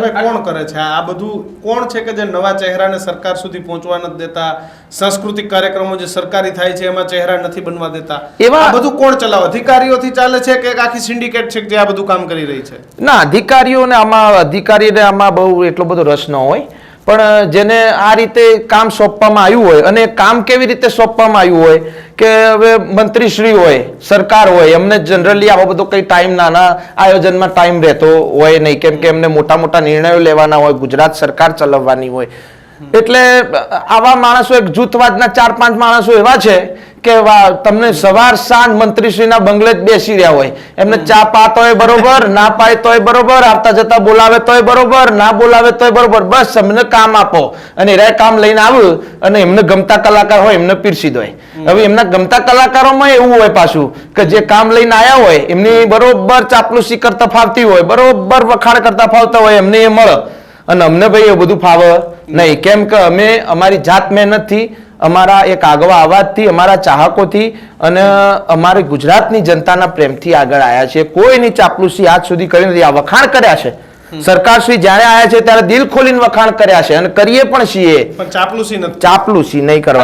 ભાઈ કોણ કરે છે આ બધું? કોણ છે કે જે નવા ચહેરાને સરકાર સુધી પહોંચવા નથી દેતા? સાંસ્કૃતિક કાર્યક્રમો જે સરકારી થાય છે એમાં ચહેરા નથી બનવા દેતા. આ બધું કોણ ચલાવે? અધિકારીઓથી ચાલે છે કે આખી સિન્ડિકેટ છે જે આ બધું કામ કરી રહી છે? ના, અધિકારીઓને આમાં બહુ એટલો બધો રસ ન હોય, પણ જેને આ રીતે કામ સોંપવામાં આવ્યું હોય, અને કામ કેવી રીતે સોંપવામાં આવ્યું હોય કે હવે મંત્રીશ્રી હોય, સરકાર હોય, એમને જનરલી આવો બધો કઈ ટાઈમ નાના આયોજનમાં ટાઈમ રહેતો હોય નહીં, કેમ કે એમને મોટા મોટા નિર્ણયો લેવાના હોય, ગુજરાત સરકાર ચલાવવાની હોય. એટલે આવા માણસો, એક જૂથવાદના 4-5 માણસો એવા છે કે તમને સવાર સાંજ મંત્રીશ્રીના બંગલે જ બેસી રહ્યા હોય, એમને ચા પાતો હોય બરોબર, ના પાય તોય બરોબર, આવતા જતા બોલાવે તોય બરોબર, ના બોલાવે તોય બરોબર, બસ અમને કામ આપો. અને એ કામ લઈને આવ્યું અને એમને ગમતા કલાકાર હોય એમને પીરસી દો. હવે એમના ગમતા કલાકારોમાં એવું હોય પાછું કે જે કામ લઈને આવ્યા હોય એમની બરોબર ચાપલુસી કરતા ફાવતી હોય, બરોબર વખાણ કરતા ફાવતા હોય, એમને એ મળે. અને અમને ભાઈ એ બધું ફાવે નહીં, કેમ કે અમે અમારી જાત મહેનતથી, અમારા એક આગવા અવાજથી, અમારા ચાહકોથી અને અમારી ગુજરાતની જનતાના પ્રેમથી આગળ આવ્યા છે. કોઈની ચાપલુસી આજ સુધી કરી નથી. આ વખાણ કર્યા છે સરકાર શ્રી જ્યારે આવ્યા છે ત્યારે દિલ ખોલીને વખાણ કર્યા છે, અને કરીએ પણ છીએ. ચાપલુસી નહીં કરવા.